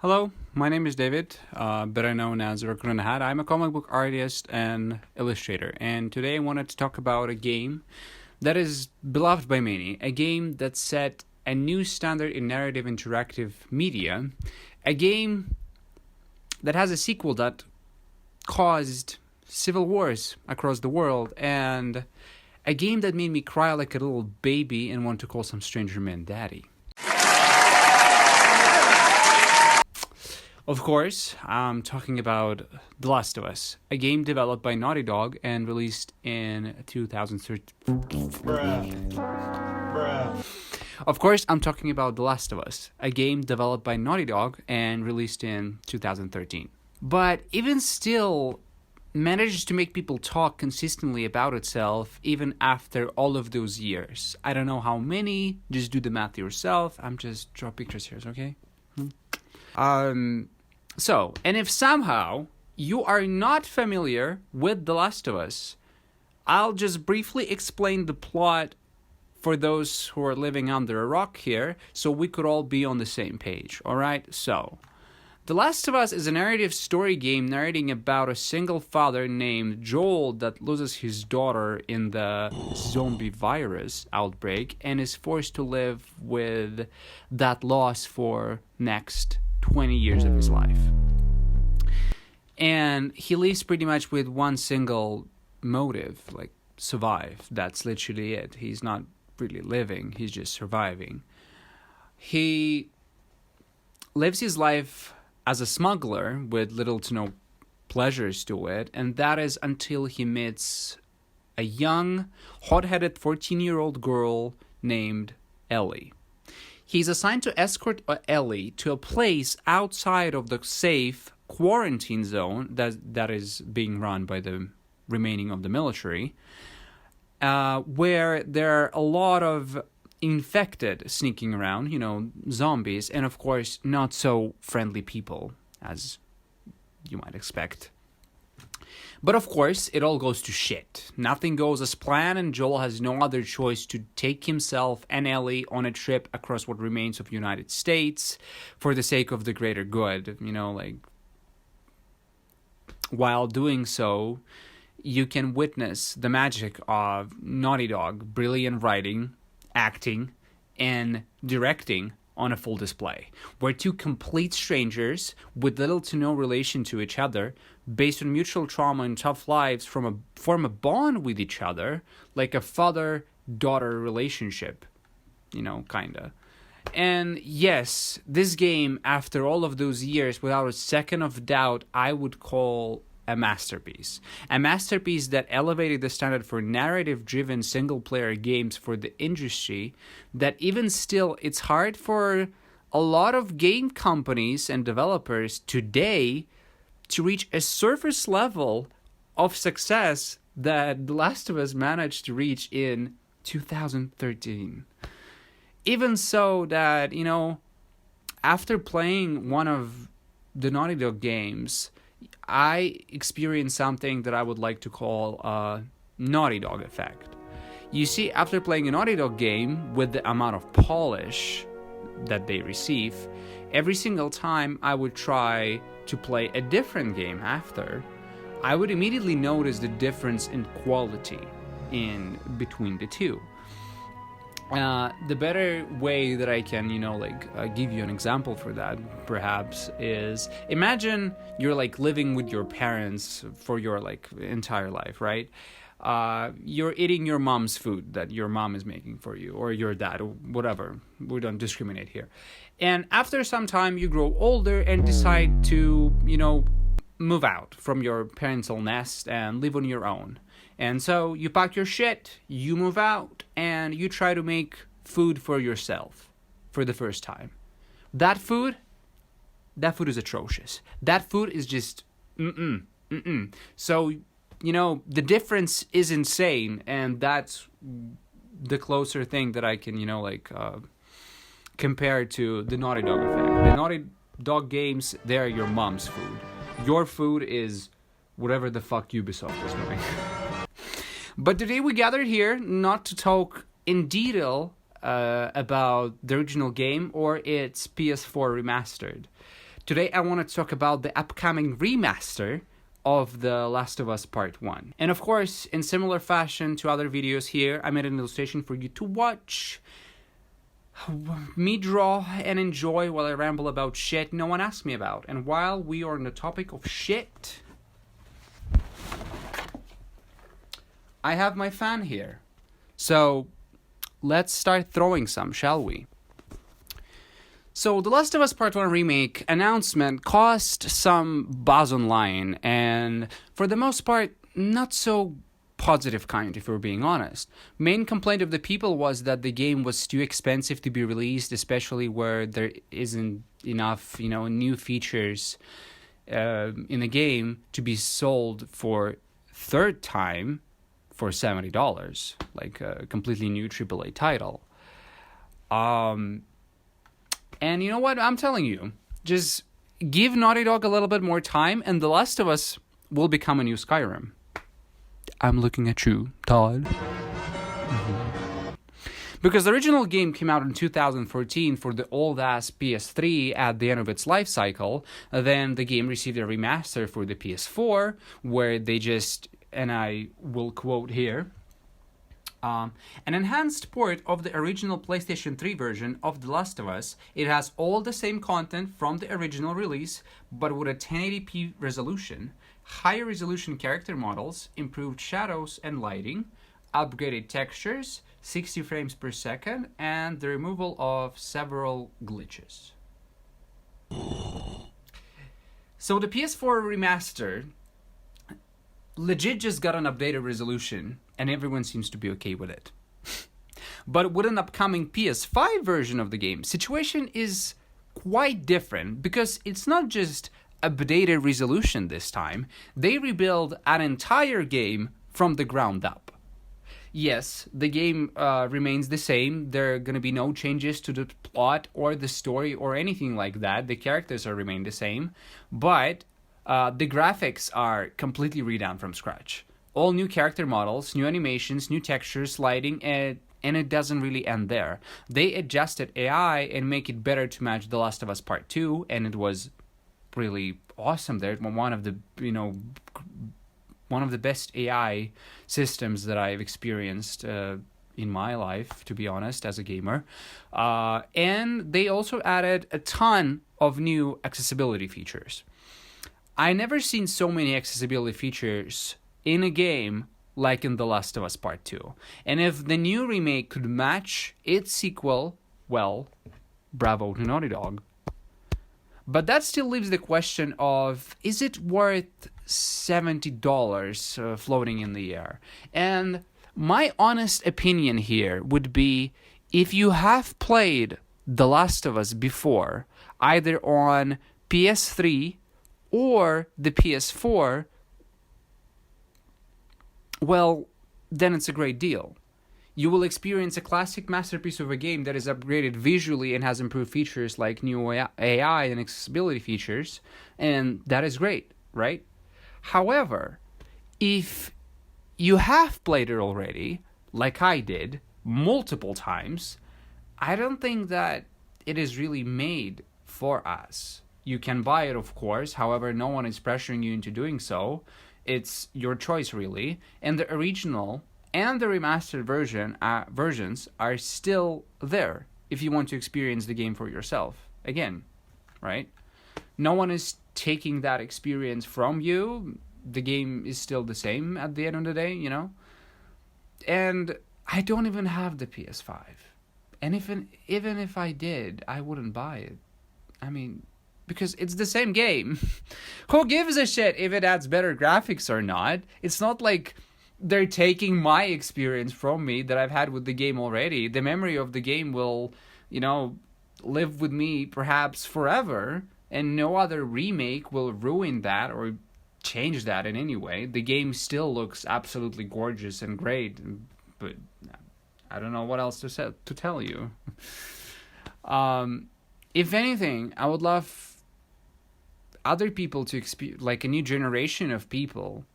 Hello, my name is David, better known as Raccoon in the Hat. I'm a comic book artist and illustrator, and today I wanted to talk about a game that is beloved by many, a game that set a new standard in narrative interactive media, a game that has a sequel that caused civil wars across the world, and a game that made me cry like a little baby and want to call some stranger man daddy. Of course, I'm talking about The Last of Us, a game developed by Naughty Dog and released in 2013. Of course, I'm talking about The Last of Us, a game developed by Naughty Dog and released in 2013. But even still, manages to make people talk consistently about itself even after all of those years. I don't know how many, just do the math yourself. I'm just drawing pictures here, okay? And if somehow you are not familiar with The Last of Us, I'll just briefly explain the plot for those who are living under a rock here, so we could all be on the same page, alright? So, The Last of Us is a narrative story game narrating about a single father named Joel that loses his daughter in the zombie virus outbreak and is forced to live with that loss for next 20 years of his life. And he lives pretty much with one single motive, like survive. That's literally it. He's not really living, he's just surviving. He lives his life as a smuggler with little to no pleasures to it, and that is until he meets a young, hot-headed 14-year-old girl named Ellie. He's assigned to escort Ellie to a place outside of the safe quarantine zone that is being run by the remaining of the military, where there are a lot of infected sneaking around, zombies, and of course not so friendly people as you might expect. But of course, it all goes to shit. Nothing goes as planned, and Joel has no other choice to take himself and Ellie on a trip across what remains of the United States for the sake of the greater good. While doing so, you can witness the magic of Naughty Dog, brilliant writing, acting, and directing on a full display, where two complete strangers with little to no relation to each other, based on mutual trauma and tough lives, form a bond with each other, like a father-daughter relationship, kinda. And yes, this game, after all of those years, without a second of doubt, I would call a masterpiece. A masterpiece that elevated the standard for narrative-driven single-player games for the industry, that even still, it's hard for a lot of game companies and developers today to reach a surface level of success that The Last of Us managed to reach in 2013. Even so that, after playing one of the Naughty Dog games, I experienced something that I would like to call a Naughty Dog effect. You see, after playing a Naughty Dog game with the amount of polish that they receive, every single time I would try to play a different game after, I would immediately notice the difference in quality in between the two. The better way that I can, give you an example for that, perhaps, is imagine you're living with your parents for your entire life, right? You're eating your mom's food that your mom is making for you, or your dad, or whatever. We don't discriminate here. And after some time, you grow older and decide to, move out from your parental nest and live on your own. And so you pack your shit, you move out, and you try to make food for yourself for the first time. That food is atrocious. That food is just, So, the difference is insane, and that's the closer thing that I can, compare to the Naughty Dog effect. The Naughty Dog games, they're your mom's food. Your food is whatever the fuck Ubisoft is doing. But today we gathered here not to talk in detail about the original game or its PS4 Remastered. Today I want to talk about the upcoming remaster of The Last of Us Part 1. And of course, in similar fashion to other videos here, I made an illustration for you to watch, me draw and enjoy while I ramble about shit no one asked me about. And while we are on the topic of shit, I have my fan here. So let's start throwing some, shall we? So, The Last of Us Part 1 Remake announcement caused some buzz online, and for the most part, not so positive kind, if we're being honest. Main complaint of the people was that the game was too expensive to be released, especially where there isn't enough, new features in the game to be sold for third time for $70, like a completely new AAA title. And you know what? I'm telling you, just give Naughty Dog a little bit more time and The Last of Us will become a new Skyrim. I'm looking at you, Todd. Mm-hmm. Because the original game came out in 2014 for the old-ass PS3 at the end of its life cycle. Then the game received a remaster for the PS4, where they just, and I will quote here, an enhanced port of the original PlayStation 3 version of The Last of Us. It has all the same content from the original release, but with a 1080p resolution, higher resolution character models, improved shadows and lighting, upgraded textures, 60 frames per second, and the removal of several glitches. So the PS4 remaster legit just got an updated resolution, and everyone seems to be okay with it. But with an upcoming PS5 version of the game, situation is quite different, because it's not just updated resolution this time. They rebuild an entire game from the ground up. Yes, the game remains the same. There are going to be no changes to the plot or the story or anything like that. The characters are remain the same, but the graphics are completely redone from scratch. All new character models, new animations, new textures, lighting, and it doesn't really end there. They adjusted AI and make it better to match The Last of Us Part 2, and it was really awesome there. One of the best AI systems that I've experienced in my life, to be honest, as a gamer. And they also added a ton of new accessibility features. I never seen so many accessibility features in a game like in The Last of Us Part 2. And if the new remake could match its sequel, well, bravo to Naughty Dog. But that still leaves the question of, is it worth $70 floating in the air? And my honest opinion here would be, if you have played The Last of Us before, either on PS3 or the PS4, well, then it's a great deal. You will experience a classic masterpiece of a game that is upgraded visually and has improved features like new AI and accessibility features, and that is great, right? However, if you have played it already, like I did, multiple times, I don't think that it is really made for us. You can buy it, of course, however, no one is pressuring you into doing so. It's your choice, really. And the original and the remastered versions are still there if you want to experience the game for yourself. Again, right? No one is taking that experience from you. The game is still the same at the end of the day, And I don't even have the PS5. And even if I did, I wouldn't buy it. I mean, because it's the same game. Who gives a shit if it adds better graphics or not? It's not like they're taking my experience from me that I've had with the game already. The memory of the game will, live with me perhaps forever, and no other remake will ruin that or change that in any way. The game still looks absolutely gorgeous and great, but I don't know what else to tell you. If anything, I would love other people to experience, like a new generation of people,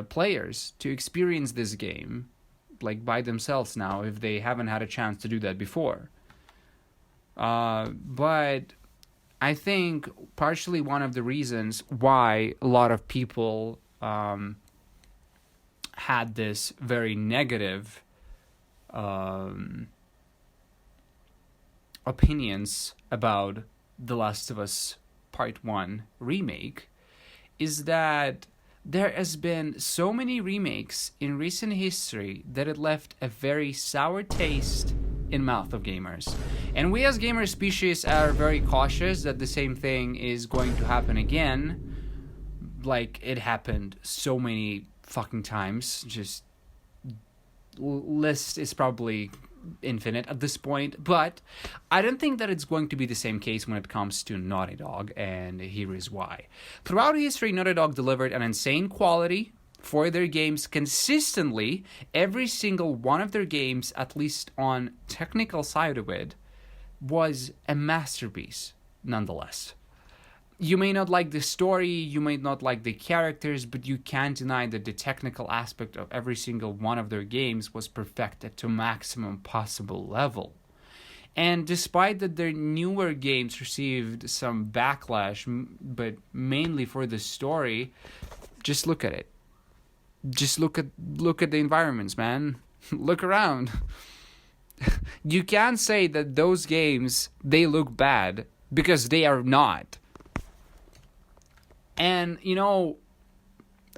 players, to experience this game, like by themselves now, if they haven't had a chance to do that before. But I think partially one of the reasons why a lot of people had this very negative opinions about The Last of Us Part 1 remake is that there has been so many remakes in recent history that it left a very sour taste in mouth of gamers. And we as gamer species are very cautious that the same thing is going to happen again. Like it happened so many fucking times. Just list is probably infinite at this point, but I don't think that it's going to be the same case when it comes to Naughty Dog, and here is why. Throughout history, Naughty Dog delivered an insane quality for their games consistently. Every single one of their games, at least on technical side of it, was a masterpiece nonetheless. You may not like the story, you may not like the characters, but you can't deny that the technical aspect of every single one of their games was perfected to maximum possible level. And despite that their newer games received some backlash, but mainly for the story, just look at it. Just look at the environments, man. Look around. You can't say that those games, they look bad, because they are not. And, you know,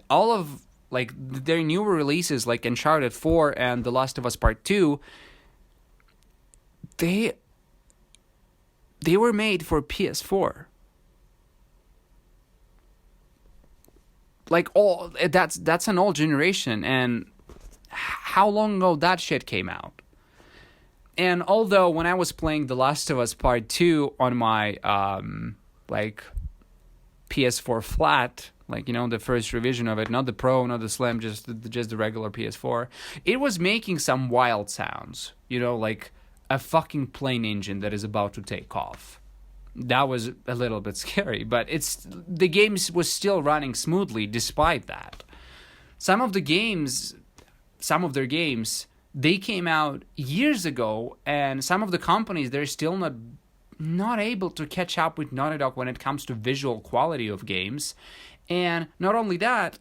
all of, like, their newer releases, like Uncharted 4 and The Last of Us Part 2, they were made for PS4. Like, that's an old generation, and how long ago that shit came out? And although when I was playing The Last of Us Part 2 on my, PS4 flat, like, you know, the first revision of it, not the Pro, not the Slim, just the regular PS4, it was making some wild sounds, you know, like a fucking plane engine that is about to take off. That was a little bit scary, but the game was still running smoothly despite that. Some of their games, they came out years ago, and some of the companies, they're still not able to catch up with Naughty Dog when it comes to visual quality of games. And not only that,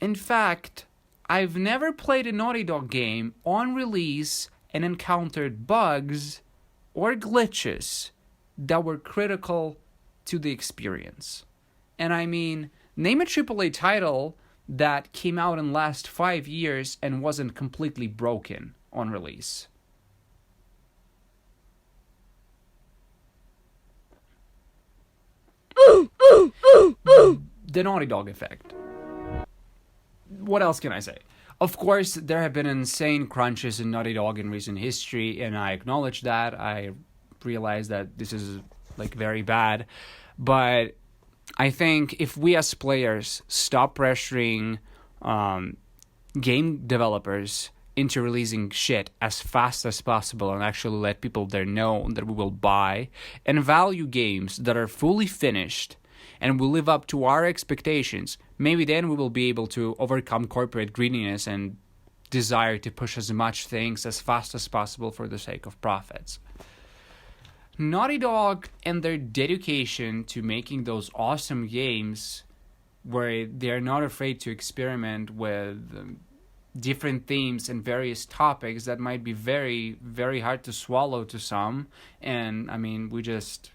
in fact, I've never played a Naughty Dog game on release and encountered bugs or glitches that were critical to the experience. And I mean, name a AAA title that came out in the last 5 years and wasn't completely broken on release. The Naughty Dog effect. What else can I say? Of course, there have been insane crunches in Naughty Dog in recent history, and I acknowledge that. I realize that this is, like, very bad. But I think if we as players stop pressuring game developers into releasing shit as fast as possible and actually let people there know that we will buy and value games that are fully finished and will live up to our expectations, maybe then we will be able to overcome corporate greediness and desire to push as much things as fast as possible for the sake of profits. Naughty Dog and their dedication to making those awesome games where they're not afraid to experiment with different themes and various topics that might be very, very hard to swallow to some. And I mean, we just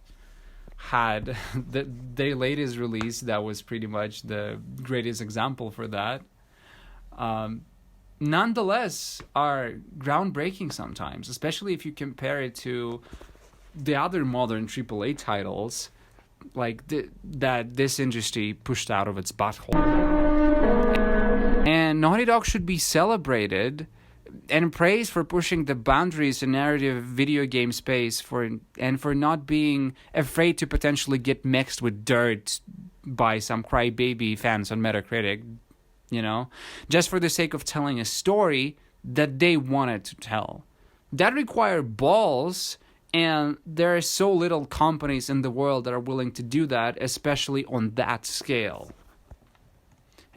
had their latest release that was pretty much the greatest example for that. Nonetheless, are groundbreaking sometimes, especially if you compare it to the other modern AAA titles, like that this industry pushed out of its butthole. And Naughty Dog should be celebrated and praised for pushing the boundaries in narrative video game space and for not being afraid to potentially get mixed with dirt by some crybaby fans on Metacritic, you know, just for the sake of telling a story that they wanted to tell. That required balls, and there are so little companies in the world that are willing to do that, especially on that scale.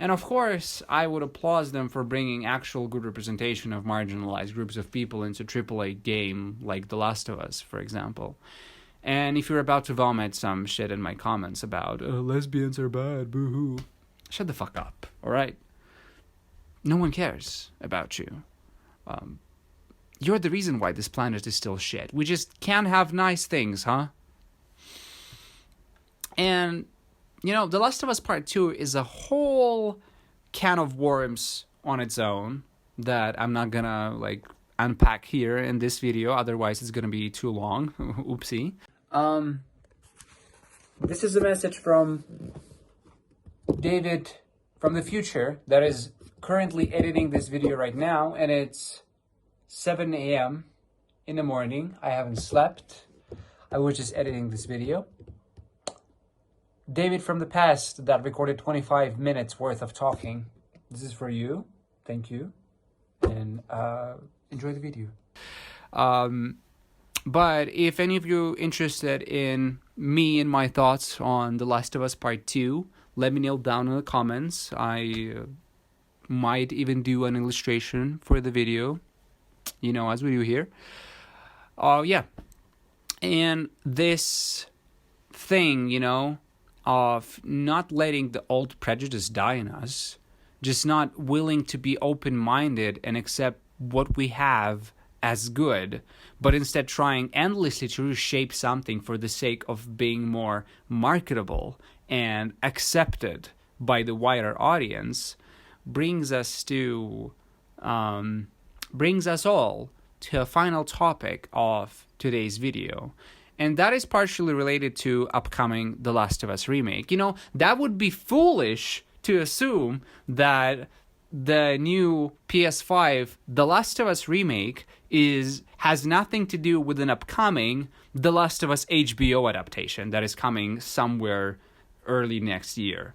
And of course, I would applaud them for bringing actual good representation of marginalized groups of people into AAA game like The Last of Us, for example. And if you're about to vomit some shit in my comments about lesbians are bad, boo-hoo, shut the fuck up, alright? No one cares about you. You're the reason why this planet is still shit. We just can't have nice things, huh? And, you know, The Last of Us Part 2 is a whole can of worms on its own that I'm not gonna, like, unpack here in this video, otherwise it's gonna be too long. Oopsie. This is a message from David from the future that is currently editing this video right now, and it's 7 a.m. in the morning. I haven't slept. I was just editing this video. David from the past that recorded 25 minutes worth of talking. This is for you. Thank you. And enjoy the video. But if any of you interested in me and my thoughts on The Last of Us Part 2, let me know down in the comments. I might even do an illustration for the video, you know, as we do here. Yeah. And this thing, you know, of not letting the old prejudice die in us, just not willing to be open-minded and accept what we have as good, but instead trying endlessly to reshape something for the sake of being more marketable and accepted by the wider audience, brings us all to a final topic of today's video. And that is partially related to upcoming The Last of Us remake. You know, that would be foolish to assume that the new PS5 The Last of Us remake has nothing to do with an upcoming The Last of Us HBO adaptation that is coming somewhere early next year.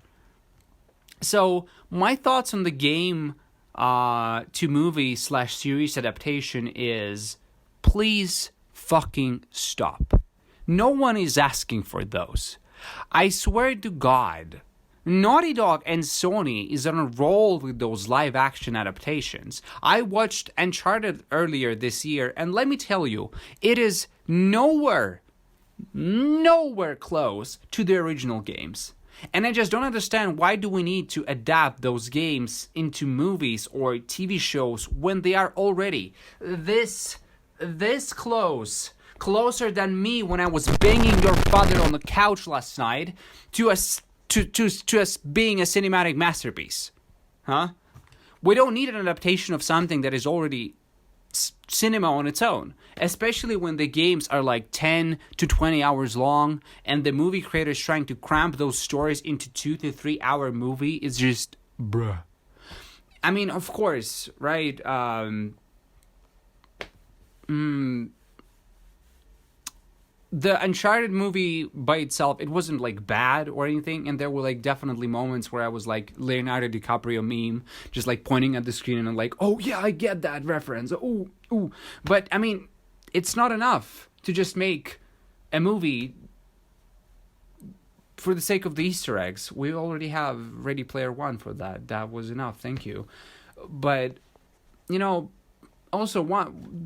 So my thoughts on the game to movie / series adaptation is, please fucking stop. No one is asking for those. I swear to God, Naughty Dog and Sony is on a roll with those live action adaptations. I watched Uncharted earlier this year, and let me tell you, it is nowhere close to the original games. And I just don't understand, why do we need to adapt those games into movies or TV shows when they are already this close? Closer than me when I was banging your father on the couch last night to us being a cinematic masterpiece. Huh? We don't need an adaptation of something that is already cinema on its own, especially when the games are like 10 to 20 hours long and the movie creators trying to cramp those stories into 2 to 3 hour movie is just bruh. I mean, of course, right? The Uncharted movie by itself, it wasn't like bad or anything, and there were like definitely moments where I was like Leonardo DiCaprio meme, just like pointing at the screen and I'm like, oh yeah, I get that reference. Ooh. But I mean, it's not enough to just make a movie for the sake of the Easter eggs. We already have Ready Player One for that. That was enough. Thank you. But you know, also,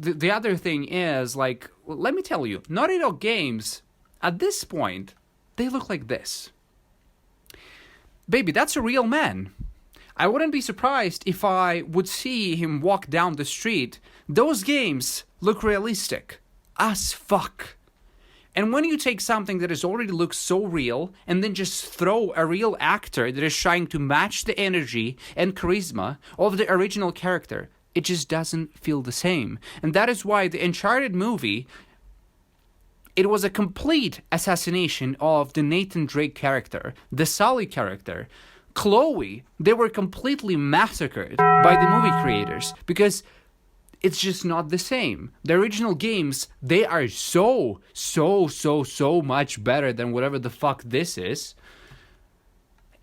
the other thing is, like, let me tell you, Naughty Dog games, at this point, they look like this. Baby, that's a real man. I wouldn't be surprised if I would see him walk down the street. Those games look realistic. As fuck. And when you take something that has already looked so real and then just throw a real actor that is trying to match the energy and charisma of the original character, it just doesn't feel the same. And that is why the Uncharted movie, it was a complete assassination of the Nathan Drake character, the Sully character. Chloe, they were completely massacred by the movie creators because it's just not the same. The original games, they are so much better than whatever the fuck this is.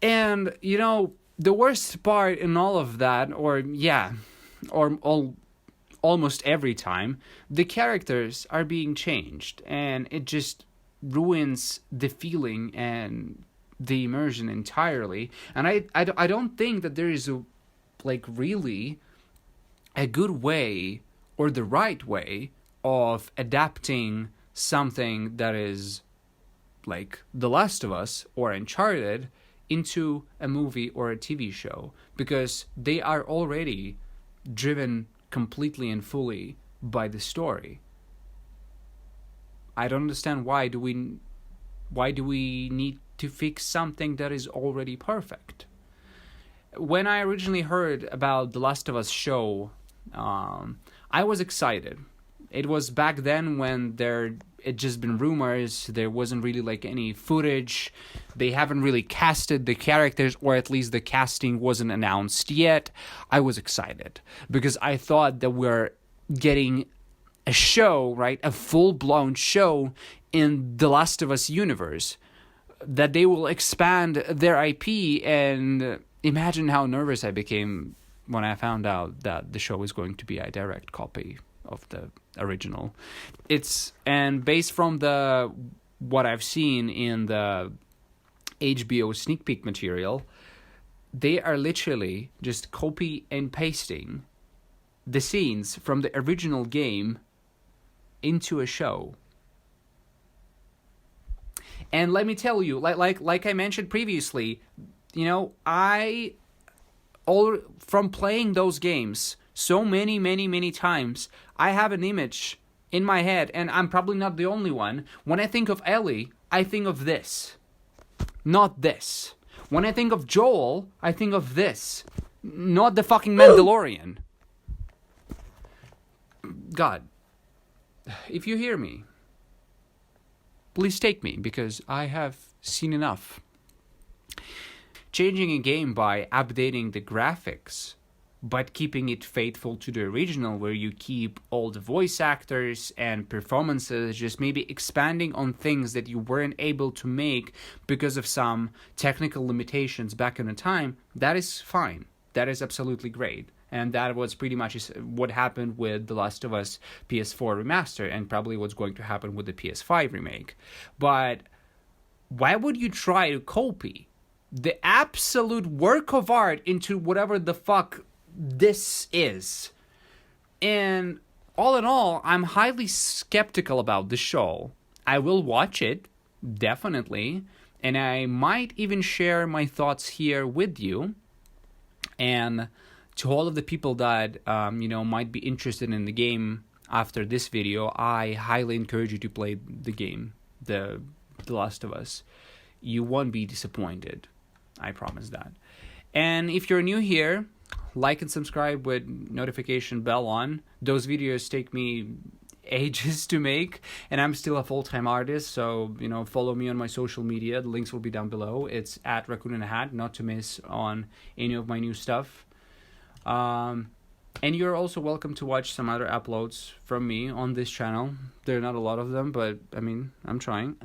And, you know, the worst part in all of that, almost every time, the characters are being changed, and it just ruins the feeling and the immersion entirely. And I don't think that there is a really a good way or the right way of adapting something that is like The Last of Us or Uncharted into a movie or a TV show, because they are already driven completely and fully by the story. I don't understand why do we need to fix something that is already perfect. When I originally heard about The Last of Us show, I was excited. It was back then when it just been rumors. There wasn't really like any footage. They haven't really casted the characters, or at least the casting wasn't announced yet. I was excited because I thought that we're getting a show, right? A full-blown show in The Last of Us universe, that they will expand their IP. And imagine how nervous I became when I found out that the show is going to be a direct copy of the original. And based from what I've seen in the HBO sneak peek material, they are literally just copy and pasting the scenes from the original game into a show. And let me tell you, like I mentioned previously, from playing those games so many times, I have an image in my head, and I'm probably not the only one. When I think of Ellie, I think of this, not this. When I think of Joel, I think of this, not the fucking Mandalorian. God, if you hear me, please take me, because I have seen enough. Changing a game by updating the graphics, but keeping it faithful to the original, where you keep all the voice actors and performances, just maybe expanding on things that you weren't able to make because of some technical limitations back in the time, that is fine. That is absolutely great. And that was pretty much what happened with The Last of Us PS4 Remaster, and probably what's going to happen with the PS5 remake. But why would you try to copy the absolute work of art into whatever the fuck this is? And all in all, I'm highly skeptical about the show. I will watch it, definitely, and I might even share my thoughts here with you. And to all of the people that might be interested in the game after this video, I highly encourage you to play the game, The Last of Us. You won't be disappointed. I promise that. And if you're new here, like and subscribe with notification bell on. Those videos take me ages to make, and I'm still a full-time artist, so follow me on my social media. The links will be down below. It's at Raccoon in a Hat, not to miss on any of my new stuff. And you're also welcome to watch some other uploads from me on this channel. There are not a lot of them, but I'm trying.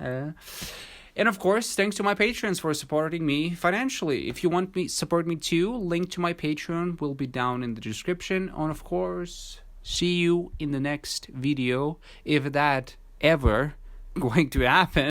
And of course, thanks to my patrons for supporting me financially. If you want to support me too, link to my Patreon will be down in the description. And of course, see you in the next video, if that ever going to happen.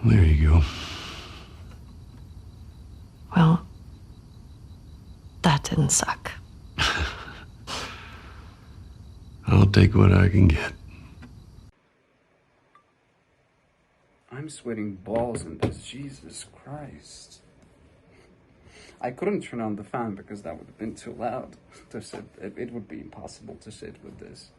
There you go. Well, that didn't suck. I'll take what I can get. I'm sweating balls in this. Jesus Christ. I couldn't turn on the fan because that would have been too loud to sit. It would be impossible to sit with this.